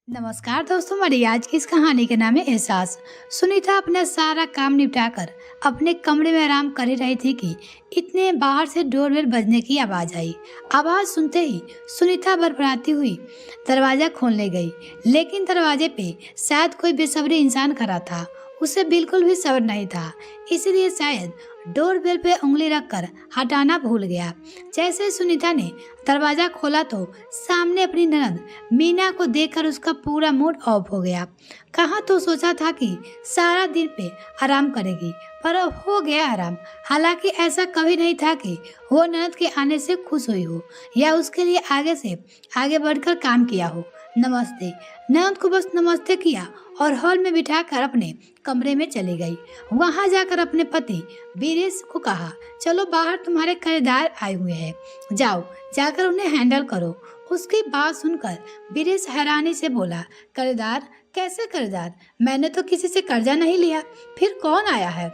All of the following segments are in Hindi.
नमस्कार दोस्तों, हमारी आज की इस कहानी के नाम है एहसास। सुनीता अपना सारा काम निपटाकर अपने कमरे में आराम कर ही रही थी कि इतने बाहर से डोरबेल बजने की आवाज आई। आवाज सुनते ही सुनीता बड़बड़ाती हुई दरवाजा खोलने गई, लेकिन दरवाजे पे शायद कोई बेसब्री इंसान खड़ा था। उसे बिल्कुल भी सब्र नहीं था, इसलिए शायद डोरबेल पे उंगली रखकर हटाना भूल गया। जैसे ही सुनीता ने दरवाजा खोला तो सामने अपनी ननद मीना को देखकर उसका पूरा मूड ऑफ हो गया। कहाँ तो सोचा था कि सारा दिन पे आराम करेगी, पर अब हो गया आराम। हालांकि ऐसा कभी नहीं था कि वो ननद के आने से खुश हुई हो या उसके लिए आगे से आगे बढ़कर काम किया हो। नमस्ते, ननद को बस नमस्ते किया और हॉल में बिठाकर अपने कमरे में चली गई। वहां जाकर अपने पति वीरेश को कहा, चलो बाहर तुम्हारे खरीदार आए हुए हैं, जाओ जाकर उन्हें हैंडल करो। उसकी बात सुनकर वीरेश हैरानी से बोला, खरीदार? कैसे खरीदार? मैंने तो किसी से कर्जा नहीं लिया, फिर कौन आया है?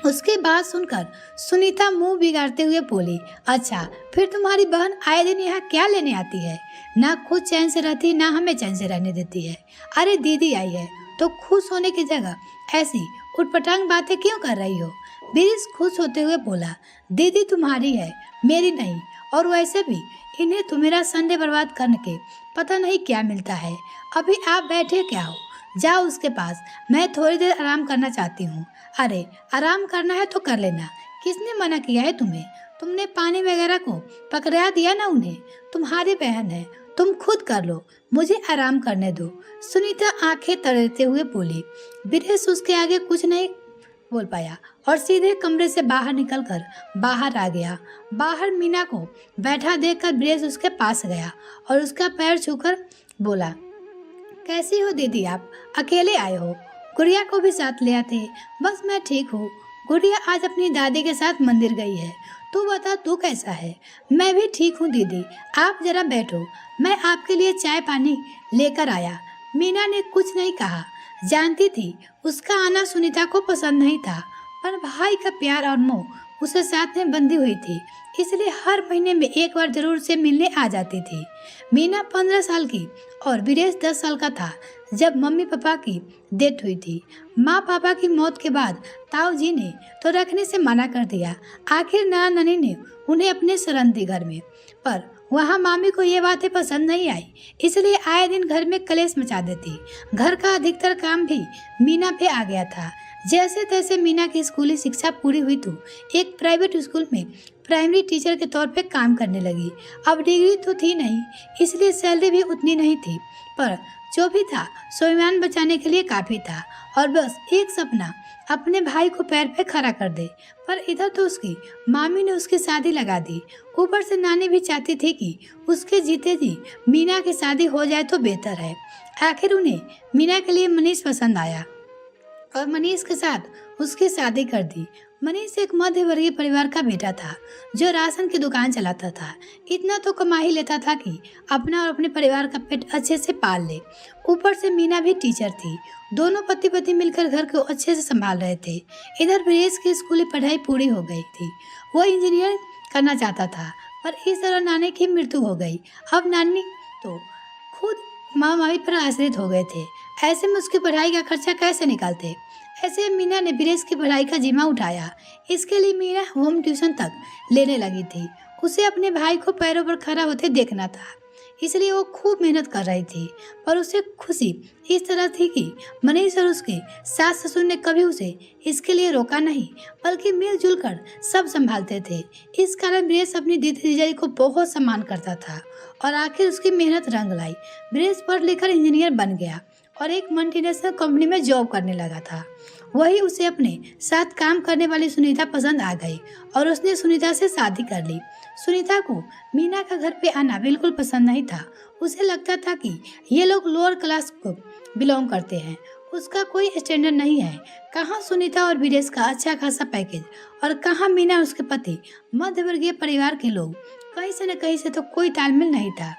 उसकी बात सुनकर सुनीता मुंह बिगाड़ते हुए बोली, अच्छा फिर तुम्हारी बहन आए दिन यहाँ क्या लेने आती है? ना खुद चैन से रहती, ना हमें चैन से रहने देती है। अरे दीदी आई है तो खुश होने की जगह ऐसी उटपटांग बातें क्यों कर रही हो? बिरिस खुश होते हुए बोला, दीदी तुम्हारी है, मेरी नहीं। और वैसे भी इन्हें तो मेरा संडे बर्बाद करने के पता नहीं क्या मिलता है। अभी आप बैठे क्या हो? जाओ उसके पास, मैं थोड़ी देर आराम करना चाहती हूँ। अरे आराम करना है तो कर लेना, किसने मना किया है तुम्हें? तुमने पानी वगैरह को पकड़ा दिया ना उन्हें, तुम्हारी बहन है, तुम खुद कर लो, मुझे आराम करने दो। सुनीता आंखें तरेते हुए बोली। बिरेश उसके आगे कुछ नहीं बोल पाया और सीधे कमरे से बाहर निकलकर बाहर आ गया। बाहर मीना को बैठा देखकर बिरेश उसके पास गया और उसका पैर छूकर बोला, कैसी हो दीदी आप? अकेले आए हो? गुड़िया को भी साथ ले आते। बस मैं ठीक हूँ, गुड़िया आज अपनी दादी के साथ मंदिर गई है। तू बता, तू कैसा है? मैं भी ठीक हूँ दीदी, आप जरा बैठो, मैं आपके लिए चाय पानी लेकर आया। मीना ने कुछ नहीं कहा, जानती थी उसका आना सुनीता को पसंद नहीं था, पर भाई का प्यार और मोह उसे साथ में बंधी हुई थी, इसलिए हर महीने में एक बार जरूर से मिलने आ जाती थी। मीना 15 साल की और वीरेश 10 साल का था जब मम्मी पापा की डेथ हुई थी। माँ पापा की मौत के बाद ताऊ जी ने तो रखने से मना कर दिया। आखिर नाना नानी ने उन्हें अपने शरण दी घर में, पर वहाँ मामी को ये बातें पसंद नहीं आई, इसलिए आए दिन घर में कलेश मचा देती। घर का अधिकतर काम भी मीना पे आ गया था। जैसे तैसे मीना की स्कूली शिक्षा पूरी हुई तो एक प्राइवेट स्कूल में प्राइमरी टीचर के तौर पे काम करने लगी। अब डिग्री तो थी नहीं, इसलिए सैलरी भी उतनी नहीं थी, पर जो भी था स्वाभिमान बचाने के लिए काफी था और बस एक सपना, अपने भाई को पैर पे खड़ा कर दे। पर इधर तो उसकी मामी ने उसकी शादी लगा दी, ऊपर से नानी भी चाहती थी कि उसके जीते जी मीना की शादी हो जाए तो बेहतर है। आखिर उन्हें मीना के लिए मनीष पसंद आया और मनीष के साथ उसकी शादी कर दी। मनीष एक मध्य वर्गीय परिवार का बेटा था जो राशन की दुकान चलाता था। इतना तो कमा ही लेता था कि अपना और अपने परिवार का पेट अच्छे से पाल ले। ऊपर से मीना भी टीचर थी। दोनों पति पत्नी मिलकर घर को अच्छे से संभाल रहे थे। इधर वीरेश की स्कूली पढ़ाई पूरी हो गई थी, वो इंजीनियर करना चाहता था, पर इस तरह नानी की मृत्यु हो गई। अब नानी तो खुद माँ मामी पर आश्रित हो गए थे। ऐसे में उसकी पढ़ाई का खर्चा कैसे निकालते? ऐसे मीना ने वीरेश की पढ़ाई का जिम्मा उठाया। इसके लिए मीना होम ट्यूशन तक लेने लगी थी। उसे अपने भाई को पैरों पर खड़ा होते देखना था, इसलिए वो खूब मेहनत कर रही थी। पर उसे खुशी इस तरह थी कि मनीष और उसके सास ससुर ने कभी उसे इसके लिए रोका नहीं, बल्कि मिलजुल कर सब संभालते थे। इस कारण वीरेश अपनी दीदी जीजाजी को बहुत सम्मान करता था और आखिर उसकी मेहनत रंग लाई। वीरेश पढ़ लिखकर इंजीनियर बन गया और एक मल्टीनेशनल कंपनी में जॉब करने लगा था। वही उसे अपने साथ काम करने वाली सुनीता पसंद आ गई और उसने सुनीता से शादी कर ली। सुनीता को मीना का घर पे आना बिल्कुल पसंद नहीं था। उसे लगता था कि ये लोग लोअर क्लास को बिलोंग करते हैं, उसका कोई स्टैंडर्ड नहीं है। कहाँ सुनीता और वीरेश का अच्छा खासा पैकेज और कहाँ मीना और उसके पति मध्य वर्गीय परिवार के लोग। कहीं से न कहीं से तो कोई तालमेल नहीं था।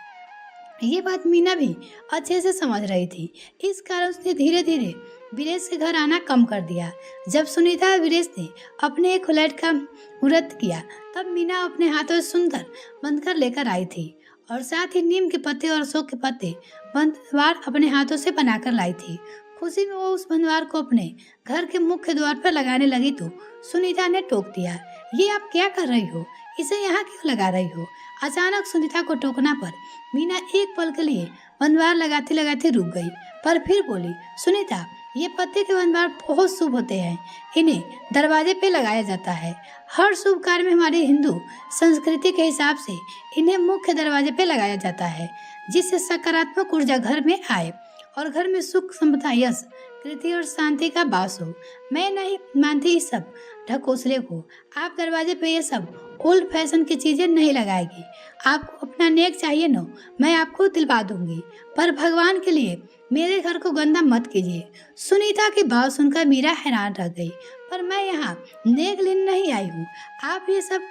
ये बात मीना भी अच्छे से समझ रही थी। इस कारण उसने धीरे धीरे वीरेश के घर आना कम कर दिया। जब सुनीता और वीरेश ने अपने एक फ्लैट का मुहूर्त किया, तब मीना अपने हाथों से सुंदर बंधकर लेकर आई थी और साथ ही नीम के पत्ते और अशोक के पत्ते बंधवार अपने हाथों से बनाकर लाई थी। खुशी में वो उस बंधवार को अपने घर के मुख्य द्वार पर लगाने लगी तो सुनीता ने टोक दिया, ये आप क्या कर रही हो, इसे यहाँ क्यों लगा रही हो। अचानक सुनीता को टोकना पर मीना एक पल के लिए बंधवार लगाते लगाते रुक गई, पर फिर बोली, सुनीता, ये पत्ते के बंधवार बहुत शुभ होते हैं, इन्हें दरवाजे पे लगाया जाता है। हर शुभ कार्य में हमारे हिंदू संस्कृति के हिसाब से इन्हें मुख्य दरवाजे पे लगाया जाता है, जिससे सकारात्मक ऊर्जा घर में आए और घर में सुख, समृद्धि, यश, कृति और शांति का वास हो। मैं नहीं मानती इस सब ढकोसले को। आप दरवाजे पे ये सब ओल्ड फैशन की चीजें नहीं लगाएगी। आपको अपना नेक चाहिए ना, मैं आपको दिलवा दूंगी, पर भगवान के लिए मेरे घर को गंदा मत कीजिए। सुनीता की बात सुनकर मीरा हैरान रह गई, पर मैं यहाँ नेक लेने नहीं आई हूँ। आप ये सब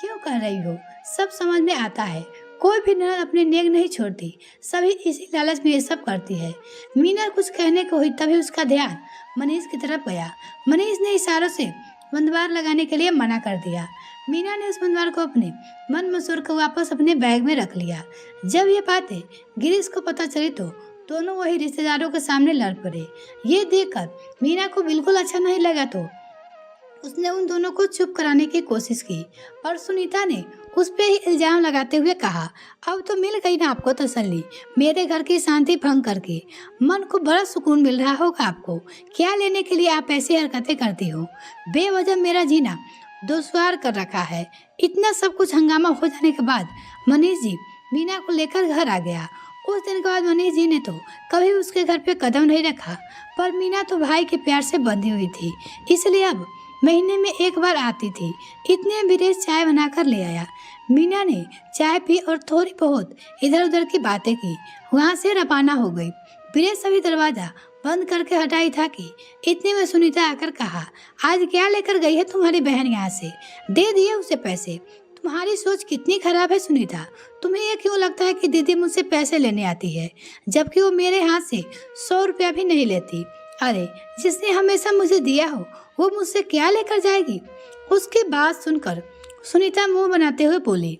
क्यों कर रही हो, सब समझ में आता है। कोई भी ननद अपने नेक नहीं छोड़ती, सभी इसी लालच में ये सब करती है। मीना कुछ कहने को हुई, तभी उसका ध्यान मनीष की तरफ गया। मनीष ने इशारों से बंधवार लगाने के लिए मना कर दिया। मीना ने उस बंधवार को अपने मन मसूर को वापस अपने बैग में रख लिया। जब ये बातें गिरीश को पता चली तो दोनों वही रिश्तेदारों के सामने लड़ पड़े। ये देखकर मीना को बिल्कुल अच्छा नहीं लगा तो उसने उन दोनों को चुप कराने की कोशिश की, पर सुनीता ने उस पे ही इल्जाम लगाते हुए कहा, अब तो मिल गई ना आपको तसल्ली, मेरे घर की शांति भंग करके। मन को बड़ा सुकून मिल रहा होगा आपको, क्या लेने के लिए आप ऐसी हरकतें करती हो। बेवजह मेरा जीना दुश्वार कर रखा है। इतना सब कुछ हंगामा हो जाने के बाद मनीष जी मीना को लेकर घर आ गया। उस दिन के बाद मनीष जी ने तो कभी उसके घर पे कदम नहीं रखा, पर मीना तो भाई के प्यार से बंधी हुई थी, इसलिए अब महीने में एक बार आती थी। इतने विदेश चाय बनाकर ले आया। मीना ने चाय पी और थोड़ी बहुत इधर उधर की बातें की। वहाँ से रवाना हो गई। विदेश सभी दरवाजा बंद करके हटाई था कि इतने में सुनीता आकर कहा, आज क्या लेकर गई है तुम्हारी बहन यहाँ से, दे दिए उसे पैसे। तुम्हारी सोच कितनी खराब है सुनीता, तुम्हें ये क्यों लगता है कि दीदी मुझसे पैसे लेने आती है, जबकि वो मेरे हाथ से 100 रुपया भी नहीं लेती। अरे जिसने हमेशा मुझे दिया हो वो मुझसे क्या लेकर जाएगी। उसकी बात सुनकर सुनीता मुंह बनाते हुए बोली,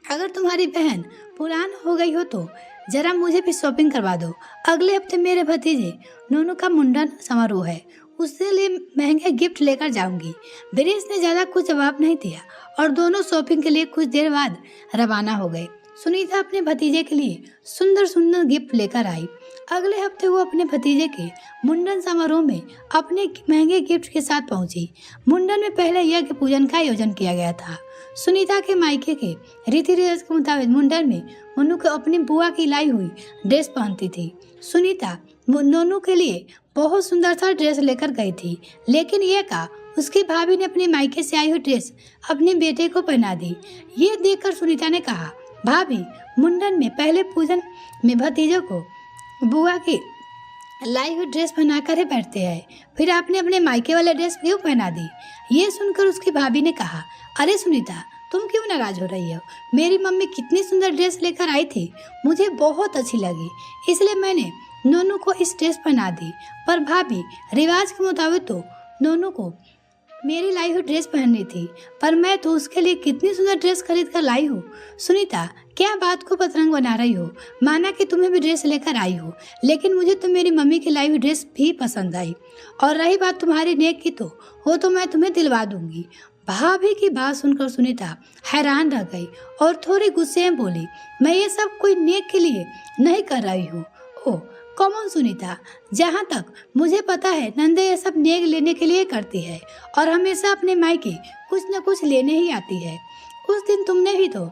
अगर तुम्हारी बहन पुरान हो गई हो तो जरा मुझे भी शॉपिंग करवा दो। अगले हफ्ते मेरे भतीजे नोनू का मुंडन समारोह है, उसके लिए महंगे गिफ्ट लेकर जाऊंगी। वीरेश ने ज्यादा कुछ जवाब नहीं दिया और दोनों शॉपिंग के लिए कुछ देर बाद रवाना हो गए। सुनीता अपने भतीजे के लिए सुंदर सुंदर गिफ्ट लेकर आई। अगले हफ्ते वो अपने भतीजे के मुंडन समारोह में अपने महंगे गिफ्ट के साथ पहुंची। मुंडन में पहले यज्ञ पूजन का आयोजन किया गया था। सुनीता के मायके के रीति रिवाज के मुताबिक मुंडन में नोनू को अपनी बुआ की लाई हुई ड्रेस पहनती थी। सुनीता नोनू के लिए बहुत सुंदर सा ड्रेस लेकर गई थी, लेकिन ये का उसकी भाभी ने अपने मायके से आई हुई ड्रेस अपने बेटे को पहना दी। ये देखकर सुनीता ने कहा, भाभी, मुंडन में पहले पूजन में भतीजों को बुआ की लाई हुई ड्रेस पहनाकर ही बैठते हैं, फिर आपने अपने मायके वाले ड्रेस क्यों पहना दी। ये सुनकर उसकी भाभी ने कहा, अरे सुनीता, तुम क्यों नाराज हो रही हो, मेरी मम्मी कितनी सुंदर ड्रेस लेकर आई थी, मुझे बहुत अच्छी लगी, इसलिए मैंने नोनू को इस ड्रेस पहना दी। पर भाभी, रिवाज के मुताबिक तो नोनू को मेरी लाई हुई ड्रेस पहननी थी, पर मैं तो उसके लिए कितनी सुंदर ड्रेस खरीद कर लाई हूँ। सुनीता, क्या बात को पतरंग बना रही हो। माना कि तुम्हें भी ड्रेस लेकर आई हो, लेकिन मुझे तो मेरी मम्मी की लाई हुई ड्रेस भी पसंद आई, और रही बात तुम्हारी नेक की तो वो तो मैं तुम्हें दिलवा दूंगी। भाभी की बात सुनकर सुनीता हैरान रह गई और थोड़ी गुस्से में बोली, मैं ये सब कोई नेक के लिए नहीं कर रही हूँ। ओह कॉमन सुनीता, जहाँ तक मुझे पता है नंदे ये सब नेक लेने के लिए करती है और हमेशा अपने मायके कुछ न कुछ लेने ही आती है। उस दिन तुमने भी तो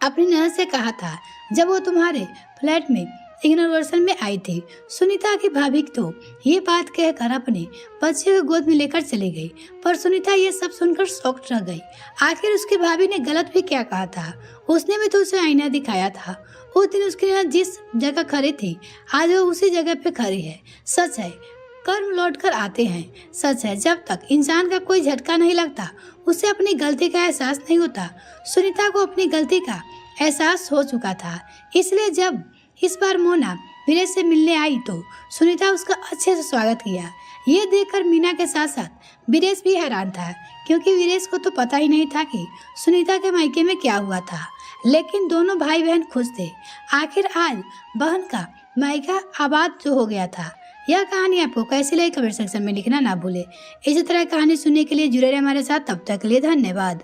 अपनी ननद से कहा था जब वो तुम्हारे फ्लैट में इनॉग्रेशन में आई थी। सुनीता की भाभी तो ये बात कहकर अपने बच्चे को गोद में लेकर चली गई, पर सुनीता ये सब सुनकर शॉक्ड रह गई। आखिर उसकी भाभी ने गलत भी क्या कहा था, उसने भी तो उसे आईना दिखाया था। उस दिन उसकी ननद जिस जगह खड़ी थी आज वो उसी जगह पे खड़ी है। सच है, कर्म लौट कर आते हैं। सच है, जब तक इंसान का कोई झटका नहीं लगता उसे अपनी गलती का एहसास नहीं होता। सुनीता को अपनी गलती का एहसास हो चुका था, इसलिए जब इस बार मोना वीरेश से मिलने आई तो सुनीता उसका अच्छे से स्वागत किया। ये देखकर मीना के साथ साथ वीरेश भी हैरान था, क्योंकि वीरेश को तो पता ही नहीं था कि सुनीता के मायके में क्या हुआ था। लेकिन दोनों भाई बहन खुश थे। आखिर आज बहन का मायका आबाद जो हो गया था। यह कहानी आपको कैसी लगी कमेंट सेक्शन में लिखना ना भूले। इसी तरह कहानी सुनने के लिए जुड़े रहे हमारे साथ। तब तक के लिए धन्यवाद।